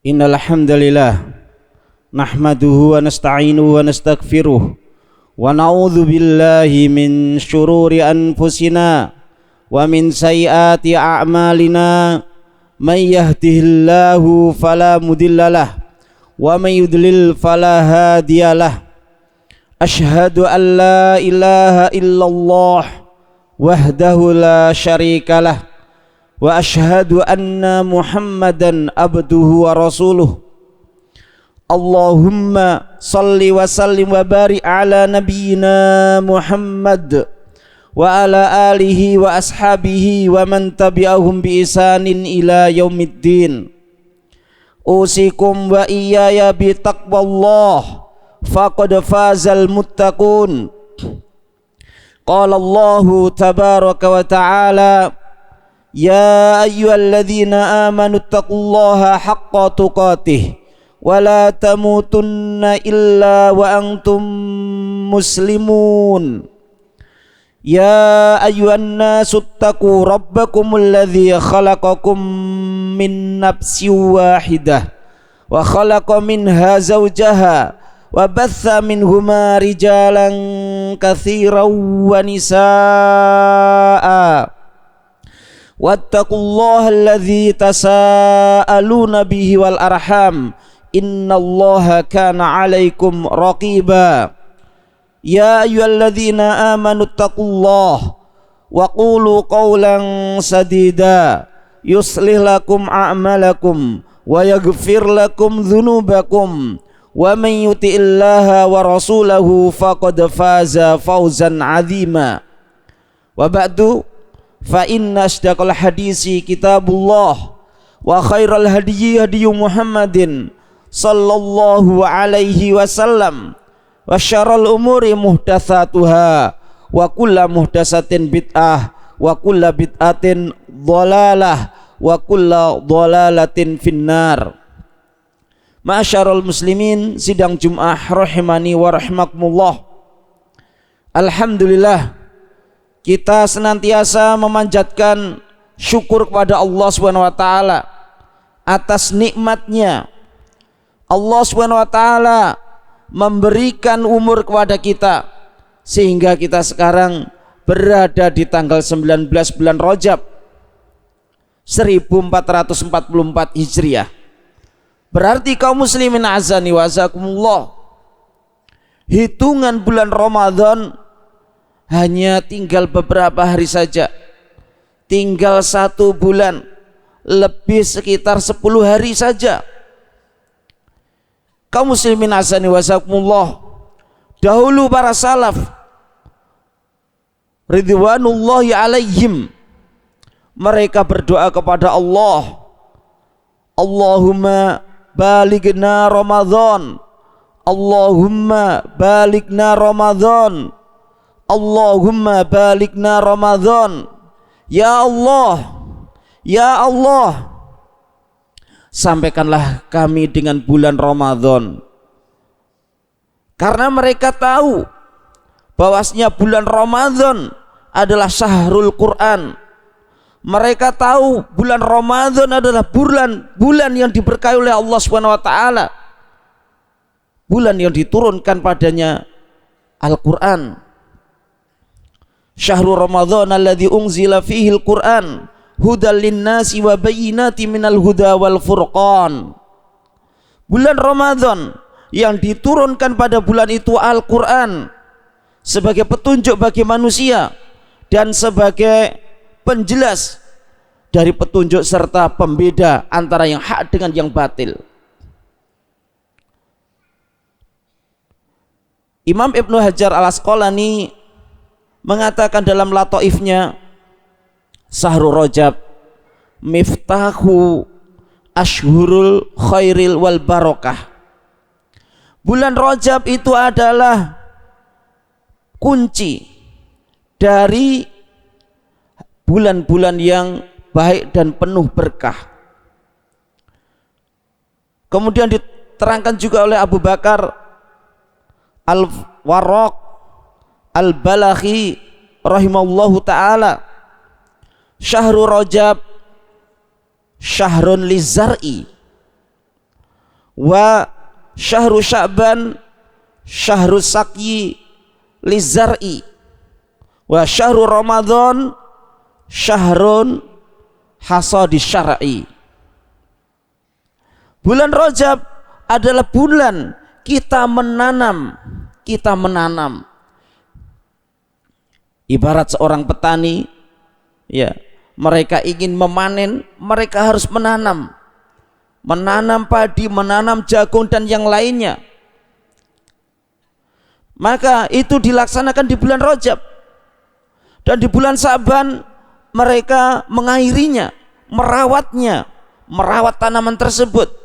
Innal hamdalillah nahmaduhu wa nasta'inuhu wa nastaghfiruh wa na'udzu billahi min syururi anfusina wa min sayyiati a'malina may yahdihillahu fala mudhillalah wa may yudlil fala hadiyalah. Asyhadu an la ilaha illallah wahdahu la syarikalah wa asyhadu anna Muhammadan abduhu wa rasuluh. Allahumma salli wa sallim wa barik ala nabiyyina Muhammad wa ala alihi wa ashabihi wa man tabi'ahum bi ihsanin ila yaumiddin. Usikum wa iyaya bi taqwallah faqad fazal muttaqun. Qala Allahu tabaraka wa ta'ala: Ya ayyuhalladzina amanu taqullaha haqqa tuqatih wa la tamutunna illa wa antum muslimun. Ya ayyuhan nasu taqu rabbakumul ladzi khalaqakum min nafsin wahidah wa khalaqa minha zawjaha wa batha minhuma rijalan katsiran wa nisaa. Wattaqullaha alladzi tasaaluna bihi wal arham innallaha kana 'alaikum raqiba. Ya ayyuhalladzina amanu taqullaha wa qulu qawlan sadida yuslih lakum a'malakum wa yaghfir lakum dhunubakum wa man yuti'illaha wa rasulahu faqad faza fawzan 'azima. Wa ba'du, fa inna asdaqal hadisi kitabullah wa khairal hadyi hadyu Muhammadin sallallahu alaihi wasallam wa syarrul umuri muhdatsatuha wa kullu muhdatsatin bid'ah wa kullu bid'atin dhalalah wa kullu dhalalatin finnar. Ma'asyiral muslimin, sidang Jumat rahimani wa rahimakumullah. Alhamdulillah, kita senantiasa memanjatkan syukur kepada Allah Subhanahu wa taala atas nikmatnya. Allah Subhanahu wa taala memberikan umur kepada kita sehingga kita sekarang berada di tanggal 19 bulan Rajab 1444 Hijriah. Berarti kaum muslimin azani wa azakumullah, hitungan bulan Ramadan hanya tinggal beberapa hari saja, tinggal 1 bulan lebih, sekitar 10 hari saja. Kaum muslimin azani wa azakumullah, dahulu para salaf ridwanullahi alaihim, mereka berdoa kepada Allah, Allahumma balighna Ramadan, Allahumma balighna Ramadan, Allahumma balighna Ramadan. Ya Allah, ya Allah, sampaikanlah kami dengan bulan Ramadan. Karena mereka tahu bahwasanya bulan Ramadan adalah syahrul Quran. Mereka tahu bulan Ramadan adalah bulan yang diberkahi oleh Allah Subhanahu wa taala, bulan yang diturunkan padanya Al-Quran. Syahrul Ramadan alladzi unzila fihi al-Quran hudal linnasi wa bayyinatin minal huda wal furqan. Bulan Ramadan yang diturunkan pada bulan itu Al-Quran sebagai petunjuk bagi manusia dan sebagai penjelas dari petunjuk serta pembeda antara yang hak dengan yang batil. Imam Ibnu Hajar al-Asqalani mengatakan dalam lataifnya, Syahrul Rajab miftahu ashhurul khairil wal barakah. Bulan Rajab itu adalah kunci dari bulan-bulan yang baik dan penuh berkah. Kemudian diterangkan juga oleh Abu Bakar Al-Warraq Al-Balakhi rahimahullahu ta'ala, Syahrul Rajab syahrun lizar'i wa syahru Sya'ban syahru sakyi lizar'i wa syahru Ramadan syahrun hasadi syar'i. Bulan Rajab adalah bulan kita menanam. Ibarat seorang petani, ya, mereka ingin memanen, mereka harus menanam padi, menanam jagung dan yang lainnya. Maka itu dilaksanakan di bulan Rajab. Dan di bulan Sa'ban mereka mengairinya, merawat tanaman tersebut.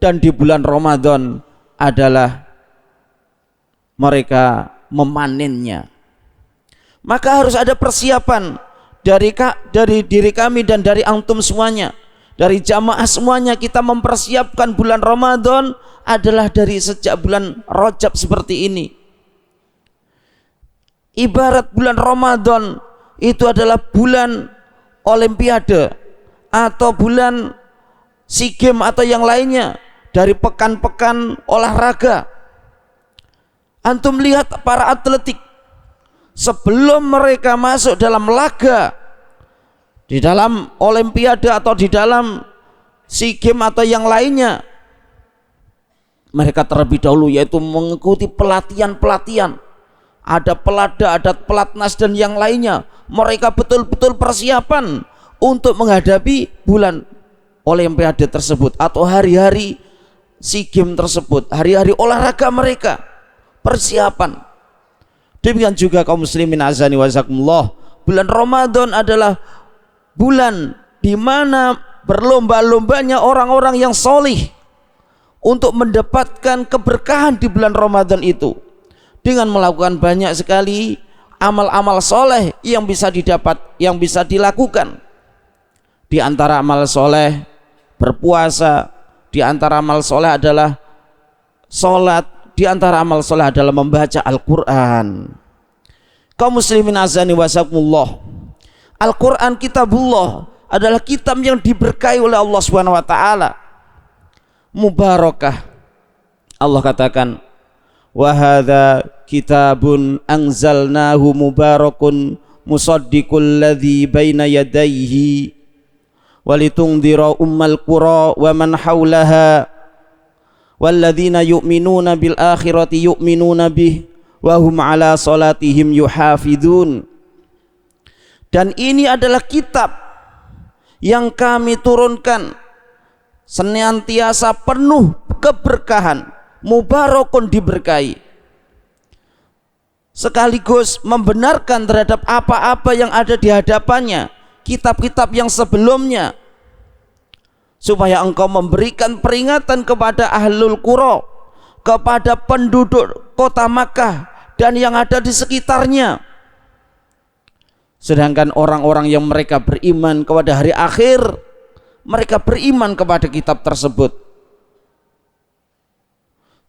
Dan di bulan Ramadan adalah mereka memanennya. Maka harus ada persiapan dari diri kami dan dari antum semuanya, dari jamaah semuanya. Kita mempersiapkan bulan Ramadan adalah dari sejak bulan Rajab seperti ini. Ibarat bulan Ramadan itu adalah bulan Olimpiade atau bulan SEA Games atau yang lainnya, dari pekan-pekan olahraga. Antum lihat para atletik sebelum mereka masuk dalam laga di dalam Olimpiade atau di dalam SEA Games atau yang lainnya, mereka terlebih dahulu yaitu mengikuti pelatihan. Ada pelada, ada pelatnas dan yang lainnya. Mereka betul-betul persiapan untuk menghadapi bulan Olimpiade tersebut atau hari-hari SEA Games tersebut, hari-hari olahraga mereka, persiapan. Demikian juga kaum muslimin azani wa jazakumullah, bulan Ramadan adalah bulan di mana berlomba-lombanya orang-orang yang solih untuk mendapatkan keberkahan di bulan Ramadan itu dengan melakukan banyak sekali amal-amal soleh yang bisa didapat, yang bisa dilakukan. Di antara amal soleh berpuasa, di antara amal soleh adalah sholat, di antara amal soleh adalah membaca Al-Quran. Kaum muslimin azani wa jazakumullah, Al-Quran kitabullah adalah kitab yang diberkahi oleh Allah Subhanahu wa taala. Mubarakah. Allah katakan, wa hadza kitabun anzalnahu mubarakun musaddiqul ladzi baina yadayhi walitundhira ummal qura wa man haulaha walladzina yu'minuna bil akhirati yu'minuna bih wa hum ala salatihim yuhafizun. Dan ini adalah kitab yang kami turunkan senantiasa penuh keberkahan, mubarakun, diberkahi, sekaligus membenarkan terhadap apa-apa yang ada di hadapannya, kitab-kitab yang sebelumnya, supaya engkau memberikan peringatan kepada ahlul qura, kepada penduduk kota Makkah dan yang ada di sekitarnya. Sedangkan orang-orang yang mereka beriman kepada hari akhir, mereka beriman kepada kitab tersebut,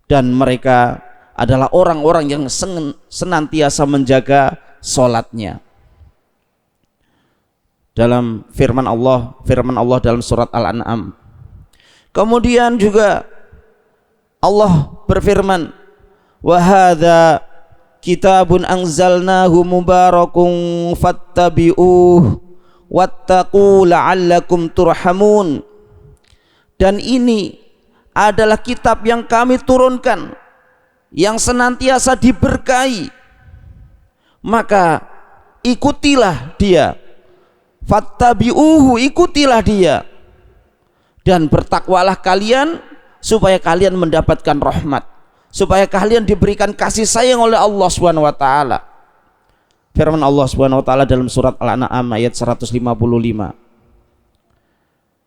dan mereka adalah orang-orang yang senantiasa menjaga sholatnya. Dalam firman Allah dalam surat Al-An'am. Kemudian juga Allah berfirman, wa hadza kitabun anzalnahu mubarakun fattabi'uh wattaqu la'allakum turhamun. Dan ini adalah kitab yang kami turunkan yang senantiasa diberkahi, maka ikutilah dia, fattabi'uhu, ikutilah dia, dan bertakwalah kalian supaya kalian mendapatkan rahmat, supaya kalian diberikan kasih sayang oleh Allah Subhanahu wa taala. Firman Allah Subhanahu wa taala dalam surat Al-An'am ayat 155.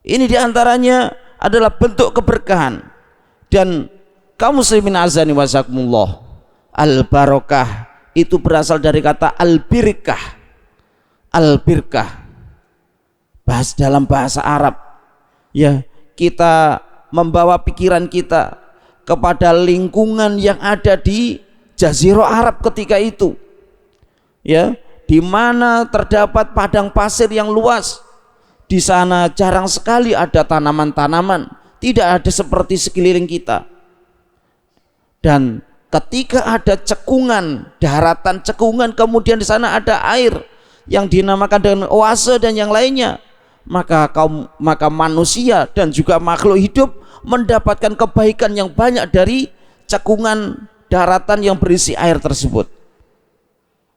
Ini diantaranya adalah bentuk keberkahan. Dan kaum muslimin azani wa jazakumullah, al-barakah itu berasal dari kata al-birkah. Al-birkah dalam bahasa Arab, ya, kita membawa pikiran kita kepada lingkungan yang ada di Jazirah Arab ketika itu, ya, di mana terdapat padang pasir yang luas. Di sana jarang sekali ada tanaman-tanaman, tidak ada seperti sekeliling kita. Dan ketika ada cekungan, daratan cekungan, kemudian di sana ada air yang dinamakan dengan oase dan yang lainnya, maka manusia dan juga makhluk hidup mendapatkan kebaikan yang banyak dari cekungan daratan yang berisi air tersebut.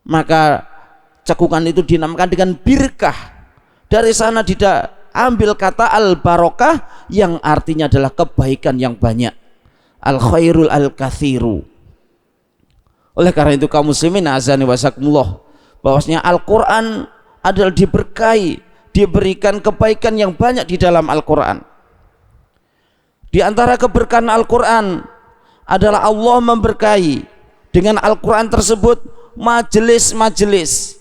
Maka cekungan itu dinamakan dengan birkah. Dari sana ambil kata al-barokah yang artinya adalah kebaikan yang banyak, al-khairul al-kathiru. Oleh karena itu kaum muslimin azani wasakumullah, bahwasanya Al-Quran adalah diberkahi, diberikan kebaikan yang banyak di dalam Al-Quran. Di antara keberkahan Al-Quran adalah Allah memberkahi dengan Al-Quran tersebut majelis-majelis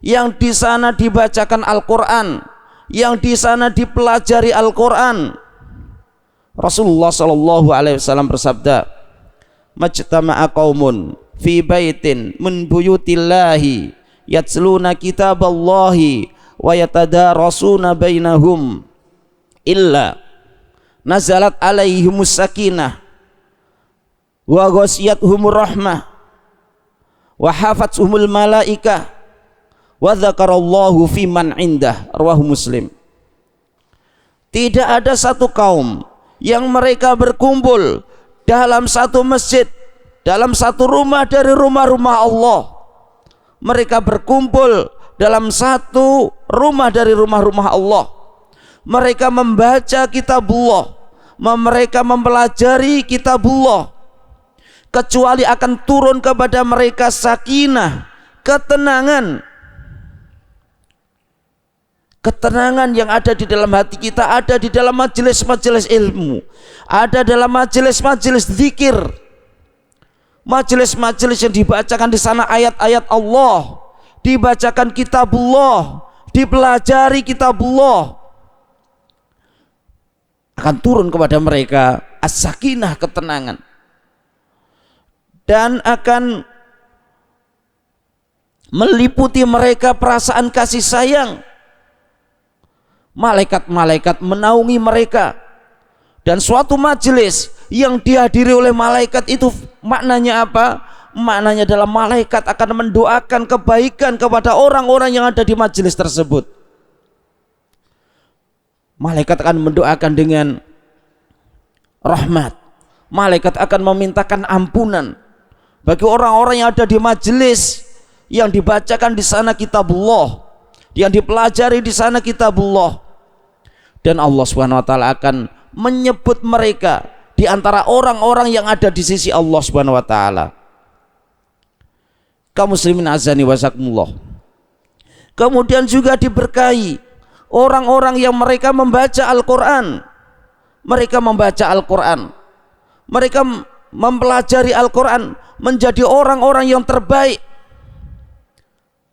yang di sana dibacakan Al-Quran, yang di sana dipelajari Al-Quran. Rasulullah sallallahu alaihi wasallam bersabda, "Majtama'a qaumun fi baitin min buyutillahi yatluna kitaballahi wa yatadarasuna bainahum illa nazalat alaihimus sakinah wa ghasiyatuhumur rahmah wa hafathumul malaikah wa dzakarallahu fi man indah." Rawahu Muslim. Tidak ada satu kaum yang mereka berkumpul dalam satu masjid, dalam satu rumah dari rumah-rumah Allah. Mereka berkumpul dalam satu rumah dari rumah-rumah Allah. Mereka membaca kitabullah, mereka mempelajari kitabullah, kecuali akan turun kepada mereka sakinah, ketenangan. Ketenangan yang ada di dalam hati kita ada di dalam majelis-majelis ilmu, ada dalam majelis-majelis zikir, majelis-majelis yang dibacakan di sana ayat-ayat Allah, dibacakan kitabullah, dipelajari kitabullah, akan turun kepada mereka as-sakinah, ketenangan, dan akan meliputi mereka perasaan kasih sayang. Malaikat-malaikat menaungi mereka, dan suatu majelis yang dihadiri oleh malaikat itu maknanya apa? Maknanya adalah malaikat akan mendoakan kebaikan kepada orang-orang yang ada di majelis tersebut. Malaikat akan mendoakan dengan rahmat, malaikat akan memintakan ampunan bagi orang-orang yang ada di majelis yang dibacakan di sana kitabullah, yang dipelajari di sana kitabullah. Dan Allah Subhanahu wa taala akan menyebut mereka di antara orang-orang yang ada di sisi Allah Subhanahu wa taala. Kaum muslimin azani wasakumullah. Kemudian juga diberkahi orang-orang yang mereka membaca Al-Qur'an. Mereka membaca Al-Qur'an, mereka mempelajari Al-Qur'an, menjadi orang-orang yang terbaik.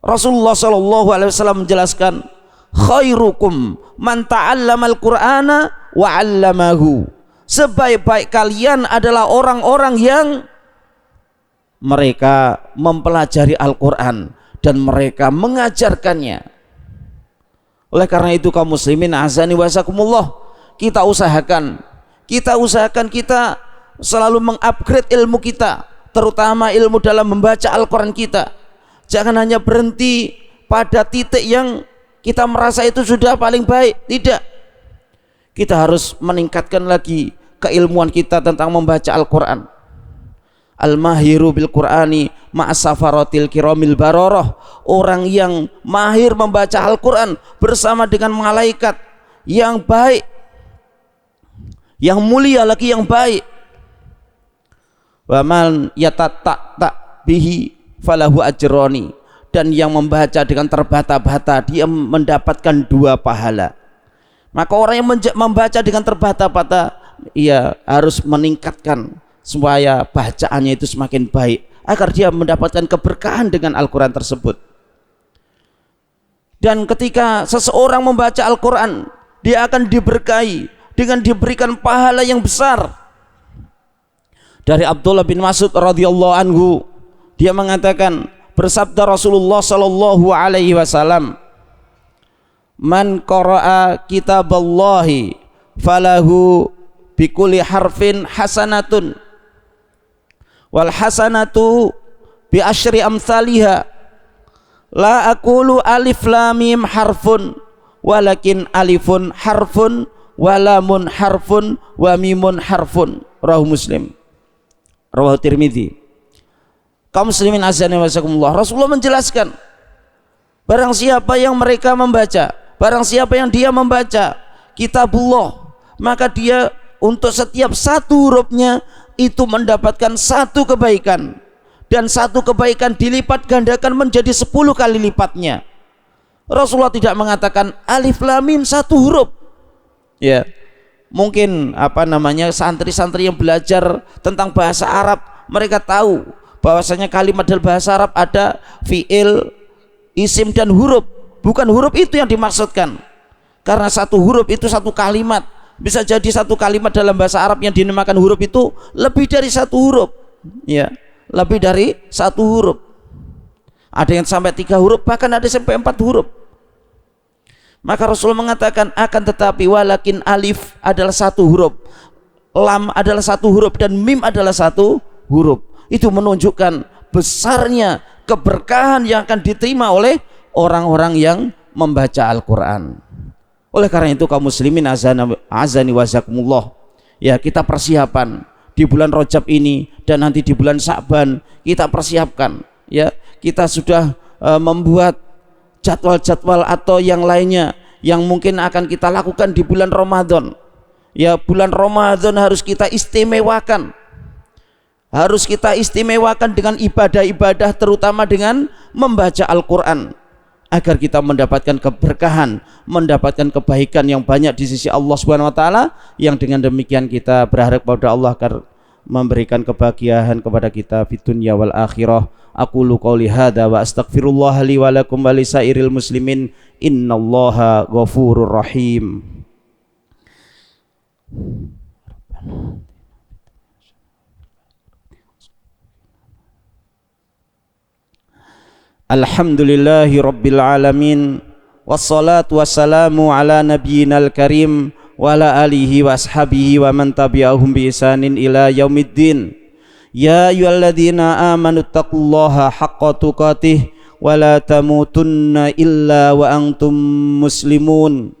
Rasulullah sallallahu alaihi wasallam menjelaskan, khairukum man ta'allamal qur'ana wa 'allamahu. Sebaik-baik kalian adalah orang-orang yang mereka mempelajari Al-Qur'an dan mereka mengajarkannya. Oleh karena itu kaum muslimin azani wasakumullah, kita usahakan kita selalu mengupgrade ilmu kita, terutama ilmu dalam membaca Al-Qur'an kita. Jangan hanya berhenti pada titik yang kita merasa itu sudah paling baik. Tidak, kita harus meningkatkan lagi keilmuan kita tentang membaca Al-Quran. Al-mahiru bil Qur'ani ma'asafaratil kiramil bararah. Orang yang mahir membaca Al-Quran bersama dengan malaikat yang baik, yang mulia lagi, yang baik. Wa man yatatta bihi falahu ajrani. Dan yang membaca dengan terbata-bata dia mendapatkan 2 pahala. Maka orang yang membaca dengan terbata-bata, ia harus meningkatkan supaya bacaannya itu semakin baik, agar dia mendapatkan keberkahan dengan Al-Quran tersebut. Dan ketika seseorang membaca Al-Quran, dia akan diberkahi dengan diberikan pahala yang besar. Dari Abdullah bin Mas'ud radhiyallahu anhu, dia mengatakan, bersabda Rasulullah sallallahu alaihi wasallam, man qara'a kitaballahi falahu kulli harfin hasanatun wal hasanatu bi asyri amsalihha. La aqulu alif lam mim harfun walakin alifun harfun wa lamun harfun wa mimun harfun. Rawahu Muslim, rawahu Tirmidzi. Kaum muslimin azza wa jazakumullah, Rasulullah menjelaskan, barang siapa yang mereka membaca, barang siapa yang dia membaca kitabullah, maka dia untuk setiap satu hurufnya itu mendapatkan satu kebaikan, dan satu kebaikan dilipat gandakan menjadi 10 kali lipatnya. Rasulullah tidak mengatakan alif lam mim satu huruf. Ya, mungkin santri-santri yang belajar tentang bahasa Arab, mereka tahu bahwasanya kalimat dalam bahasa Arab ada fiil, isim dan huruf. Bukan huruf itu yang dimaksudkan, karena satu huruf itu satu kalimat. Bisa jadi satu kalimat dalam bahasa Arab yang dinamakan huruf itu lebih dari satu huruf, ya, lebih dari satu huruf. Ada yang sampai 3 huruf, bahkan ada sampai 4 huruf. Maka Rasul mengatakan, akan tetapi walakin alif adalah satu huruf, lam adalah satu huruf, dan mim adalah satu huruf. Itu menunjukkan besarnya keberkahan yang akan diterima oleh orang-orang yang membaca Al-Quran. Oleh karena itu kaum muslimin azani wa jazakumullah, ya, kita persiapan di bulan Rajab ini dan nanti di bulan Sya'ban kita persiapkan, ya, kita sudah membuat jadwal-jadwal atau yang lainnya yang mungkin akan kita lakukan di bulan Ramadan. Ya, bulan Ramadan harus kita istimewakan, harus kita istimewakan dengan ibadah-ibadah, terutama dengan membaca Al-Quran, agar kita mendapatkan keberkahan, mendapatkan kebaikan yang banyak di sisi Allah Subhanahu wa taala, yang dengan demikian kita berharap kepada Allah agar memberikan kebahagiaan kepada kita di dunia wal akhirah. Aqulu qouli hadza wa astaghfirullah li wa lakum wa lisairil muslimin innallaha ghafurur rahim. Alhamdulillahi rabbil alamin, wassalatu wassalamu ala nabiyyinal karim wa ala alihi wa ashabihi wa man tabi'ahum bi ihsanin ila yaumiddin. Ya ayyuhalladzina amanu taqullaha haqqa tuqatih wa la tamutunna illa wa antum muslimun.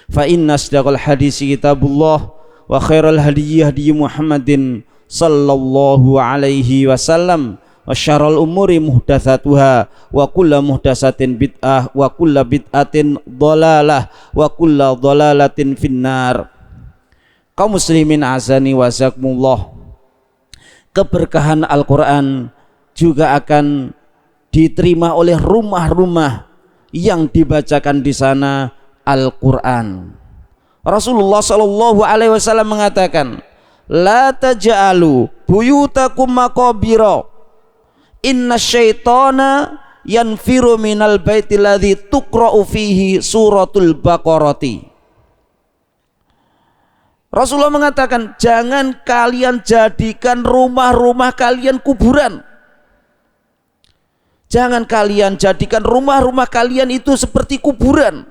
Fa inna asdaqal hadisi kitabullah wa khairal hadiyyi hadiyyu Muhammadin sallallahu alaihi wasallam. Wa syarrul umuri muhdatsatuha wa kullu muhdatsatin bid'ah wa kullu bid'atin dhalalah wa kullu dhalalatin finnar. Kaum muslimin azani wa jazakumullah, keberkahan Al-Quran juga akan diterima oleh rumah-rumah yang dibacakan di sana Al-Quran. Rasulullah sallallahu alaihi wasallam mengatakan, la taj'alu buyutakum maqabira, inna syaitana yanfiru minal baitil ladzi tuqra'u fihi suratul baqarati. Rasulullah mengatakan, jangan kalian jadikan rumah-rumah kalian kuburan. Jangan kalian jadikan rumah-rumah kalian itu seperti kuburan.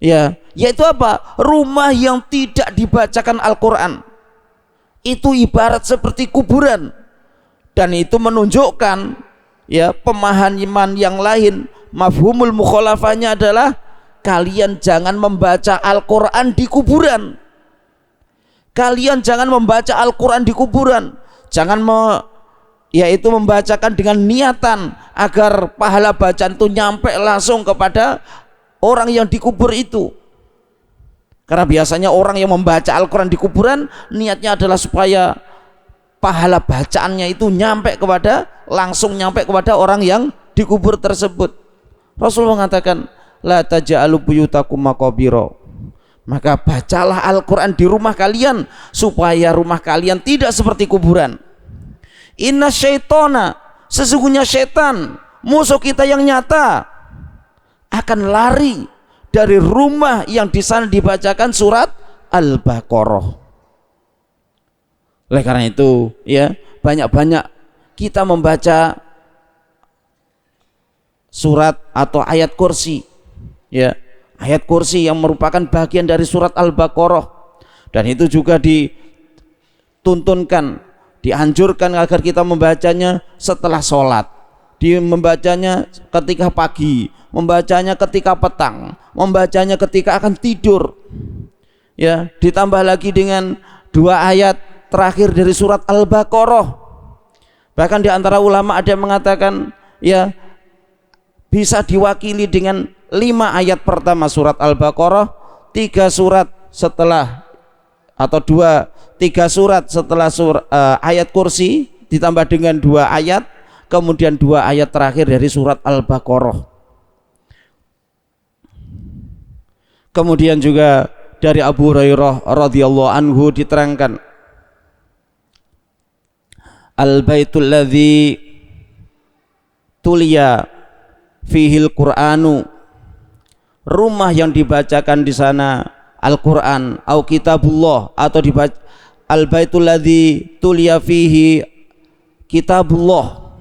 Ya, yaitu apa? Rumah yang tidak dibacakan Al-Quran itu ibarat seperti kuburan. Dan itu menunjukkan, ya, pemahaman yang lain. Mafhumul mukhalafahnya adalah kalian jangan membaca Al-Quran di kuburan. Kalian jangan membaca Al-Quran di kuburan. Jangan yaitu membacakan dengan niatan agar pahala bacaan itu nyampe langsung kepada orang yang dikubur itu. Karena biasanya orang yang membaca Al-Quran di kuburan niatnya adalah supaya pahala bacaannya itu langsung nyampe kepada orang yang dikubur tersebut. Rasul mengatakan, la taj'alu buyutakum maqabira, maka bacalah Al-Quran di rumah kalian supaya rumah kalian tidak seperti kuburan. Inna syaitona, sesungguhnya syaitan, musuh kita yang nyata, akan lari dari rumah yang di sana dibacakan surat Al-Baqarah. Oleh karena itu, ya, banyak-banyak kita membaca surat atau ayat kursi, ya, ayat kursi yang merupakan bagian dari surat Al-Baqarah, dan itu juga dituntunkan, dianjurkan agar kita membacanya setelah sholat, membacanya ketika pagi, membacanya ketika petang, membacanya ketika akan tidur. Ya, ditambah lagi dengan 2 ayat terakhir dari surat Al-Baqarah. Bahkan di antara ulama ada yang mengatakan ya bisa diwakili dengan 5 ayat pertama surat Al-Baqarah, 3 surat setelah atau 3 surat setelah ayat kursi, ditambah dengan 2 ayat, kemudian 2 ayat terakhir dari surat Al-Baqarah. Kemudian juga dari Abu Hurairah radhiyallahu anhu diterangkan, al-baitul ladzi tuliya fihil Qur'anu, rumah yang dibacakan di sana Al-Qur'an au kitabullah, atau dibaca al-baitul ladzi tuliya fihi kitabullah,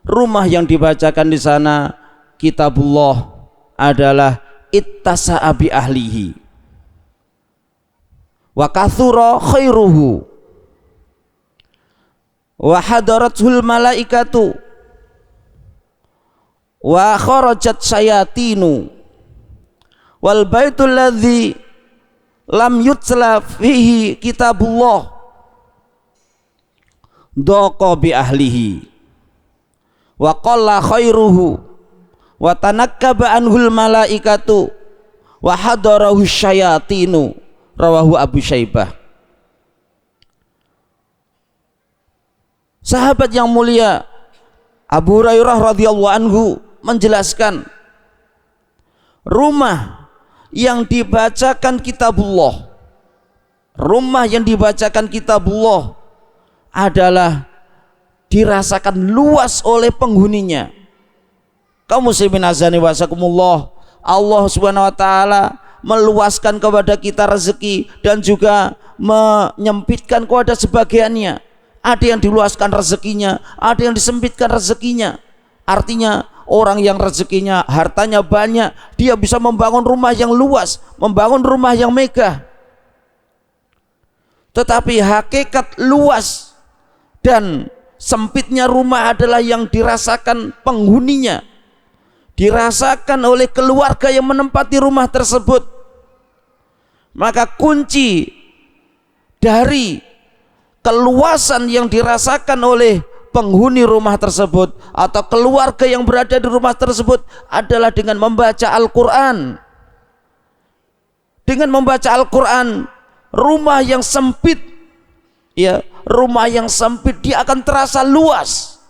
rumah yang dibacakan di sana kitabullah adalah ittasa'a bi ahlihi wa kathura khairuhu wa hadaratul malaikatu wa kharajat syayatinu wal baitul ladzi lam yutla fihi kitabullah daqa bi ahlihi wa qalla khairuhu wa tanakkaba anhul malaikatu wa hadarahu syayatinu, rawahu Abu Syaibah. Sahabat yang mulia Abu Hurairah radhiyallahu anhu menjelaskan, rumah yang dibacakan kitabullah, rumah yang dibacakan kitabullah adalah dirasakan luas oleh penghuninya. Kaum muslimin azani wasakumullah, Allah Subhanahu wa taala meluaskan kepada kita rezeki dan juga menyempitkan kepada sebagiannya. Ada yang diluaskan rezekinya, ada yang disempitkan rezekinya. Artinya orang yang rezekinya, hartanya banyak, dia bisa membangun rumah yang luas, membangun rumah yang megah. Tetapi hakikat luas dan sempitnya rumah adalah yang dirasakan penghuninya, dirasakan oleh keluarga yang menempati rumah tersebut. Maka kunci dari keluasan yang dirasakan oleh penghuni rumah tersebut atau keluarga yang berada di rumah tersebut adalah dengan membaca Al-Quran. Dengan membaca Al-Quran, rumah yang sempit, ya, rumah yang sempit dia akan terasa luas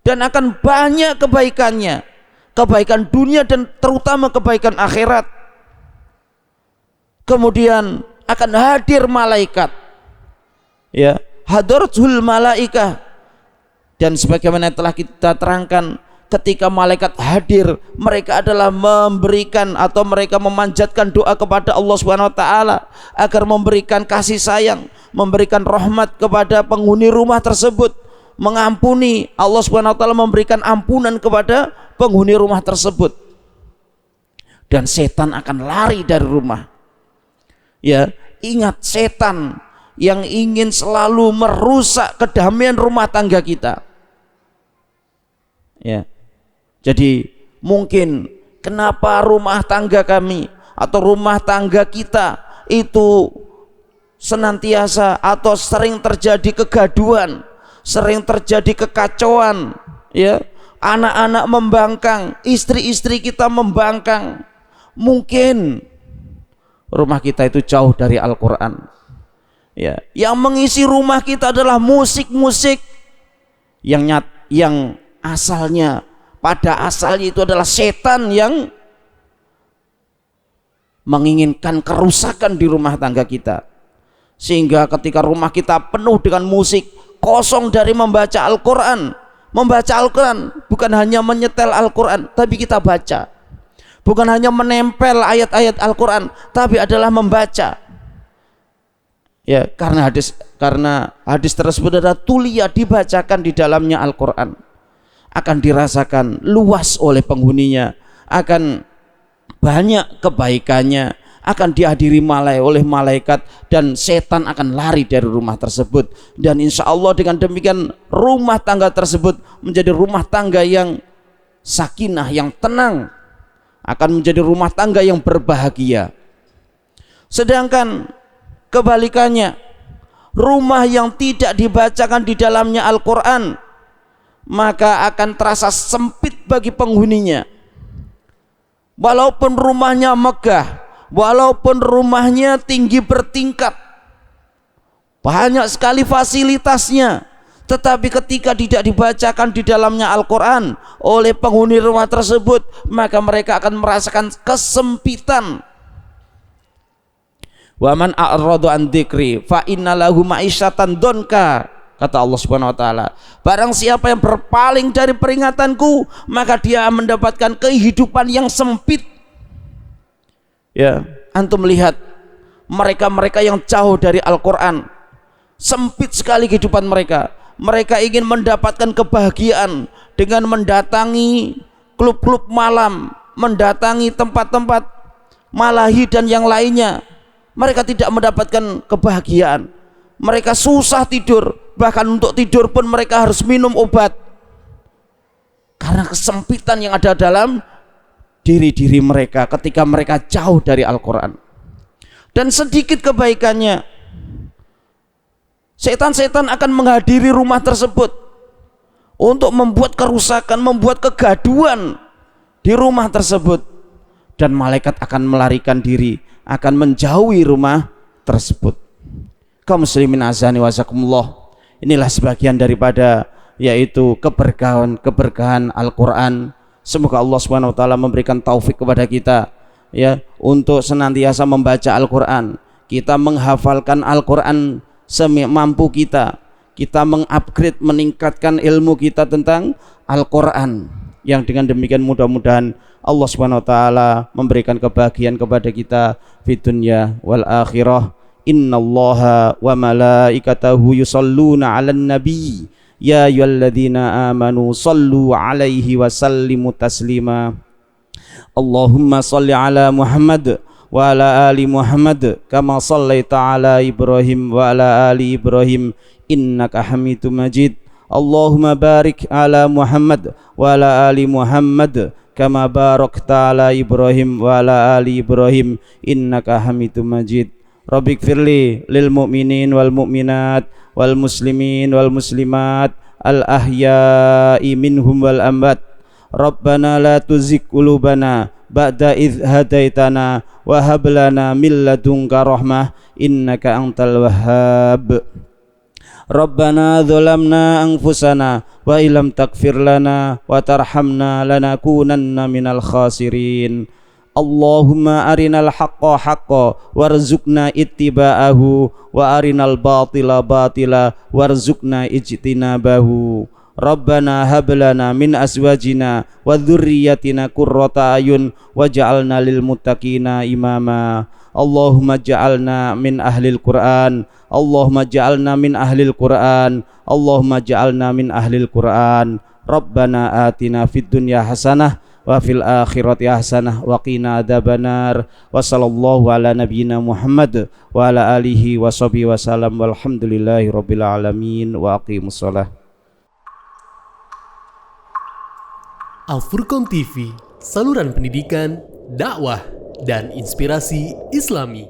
dan akan banyak kebaikannya, kebaikan dunia dan terutama kebaikan akhirat. Kemudian akan hadir malaikat, ya, hadaratul malaikah, dan sebagaimana telah kita terangkan, ketika malaikat hadir, mereka adalah memberikan atau mereka memanjatkan doa kepada Allah Subhanahu wa taala agar memberikan kasih sayang, memberikan rahmat kepada penghuni rumah tersebut, mengampuni, Allah Subhanahu wa taala memberikan ampunan kepada penghuni rumah tersebut, dan setan akan lari dari rumah. Ya, ingat, setan yang ingin selalu merusak kedamaian rumah tangga kita. Ya. Jadi mungkin kenapa rumah tangga kami atau rumah tangga kita itu senantiasa atau sering terjadi kegaduhan, sering terjadi kekacauan, ya. Anak-anak membangkang, istri-istri kita membangkang. Mungkin rumah kita itu jauh dari Al-Quran, ya. Yang mengisi rumah kita adalah musik-musik yang asalnya, pada asalnya itu adalah setan yang menginginkan kerusakan di rumah tangga kita, sehingga ketika rumah kita penuh dengan musik, kosong dari membaca Al-Quran. Membaca Al-Quran bukan hanya menyetel Al-Quran, tapi kita baca. Bukan hanya menempel ayat-ayat Al-Quran, tapi adalah membaca. Ya, karena hadis tersebut adalah tulia, dibacakan di dalamnya Al-Quran, akan dirasakan luas oleh penghuninya, akan banyak kebaikannya, akan dihadiri oleh malaikat dan setan akan lari dari rumah tersebut. Dan insya Allah dengan demikian rumah tangga tersebut menjadi rumah tangga yang sakinah, yang tenang, akan menjadi rumah tangga yang berbahagia. Sedangkan kebalikannya, rumah yang tidak dibacakan di dalamnya Al-Quran, maka akan terasa sempit bagi penghuninya. Walaupun rumahnya megah, walaupun rumahnya tinggi bertingkat, banyak sekali fasilitasnya, tetapi ketika tidak dibacakan di dalamnya Al-Quran oleh penghuni rumah tersebut, maka mereka akan merasakan kesempitan. Wa man a'radu an dzikri fa inna lahu ma'isyatan donka, kata Allah Subhanahu wa taala. Barang siapa yang berpaling dari peringatanku, maka dia mendapatkan kehidupan yang sempit. Ya, antum lihat mereka-mereka yang jauh dari Al-Quran, sempit sekali kehidupan mereka. Mereka ingin mendapatkan kebahagiaan dengan mendatangi klub-klub malam, mendatangi tempat-tempat malahi dan yang lainnya. Mereka tidak mendapatkan kebahagiaan. Mereka susah tidur, bahkan untuk tidur pun mereka harus minum obat karena kesempitan yang ada dalam diri-diri mereka ketika mereka jauh dari Al-Quran. Dan sedikit kebaikannya, setan-setan akan menghadiri rumah tersebut untuk membuat kerusakan, membuat kegaduhan di rumah tersebut, dan malaikat akan melarikan diri, akan menjauhi rumah tersebut. Kaum muslimin azani wasakumullah, inilah sebagian daripada yaitu keberkahan Al-Quran. Semoga Allah Subhanahu wa taala memberikan taufik kepada kita ya untuk senantiasa membaca Al-Quran, kita menghafalkan Al-Quran semampu kita, kita mengupgrade, meningkatkan ilmu kita tentang Al-Quran, yang dengan demikian mudah-mudahan Allah Subhanahu wa taala memberikan kebahagiaan kepada kita di dunya wal akhirah. Innallaha wa malaikatahu yusholluna 'alan nabi ya ayyuhalladzina amanu shallu 'alaihi wa sallimu taslima. Allahumma shalli 'ala Muhammad wa ala ali Muhammad kama shallaita 'ala Ibrahim wa ala ali Ibrahim innaka Hamidum Majid. Allahumma barik 'ala Muhammad wa ala ali Muhammad kama barakta 'ala Ibrahim wa ala ali Ibrahim innaka Hamidum Majid. Rabbik firli lil mu'minin wal mu'minat wal muslimin wal muslimat al ahya'i minhum wal amwat. Rabbana la tuzigh qulubana ba'da idh hadaitana wa hab lana min ladunka rahmah innaka antal wahhab. Rabbana dzalamna anfusana wa illam taghfir lana wa tarhamna lanakunanna minal khasirin. Allahumma arinal haqqa haqqa warzuqna ittiba'ahu wa arinal batila batila warzuqna ijtinabahu. Rabbana hab lana min azwajina wa dzurriyyatina qurrata ayun waj'alna lil muttaqina imama. Allahumma ja'alna min ahlil Qur'an, Allahumma ja'alna min ahlil Qur'an, Allahumma ja'alna min ahlil Qur'an. Rabbana atina fid dunya hasanah wa fil akhirati hasanah wa qina adzabannar. Wa sallallahu ala nabiyyina Muhammad wa ala alihi wa sahbihi wasallam walhamdulillahi rabbil alamin wa aqimus shalah. Al-Furqan TV, saluran pendidikan, dakwah dan inspirasi Islami.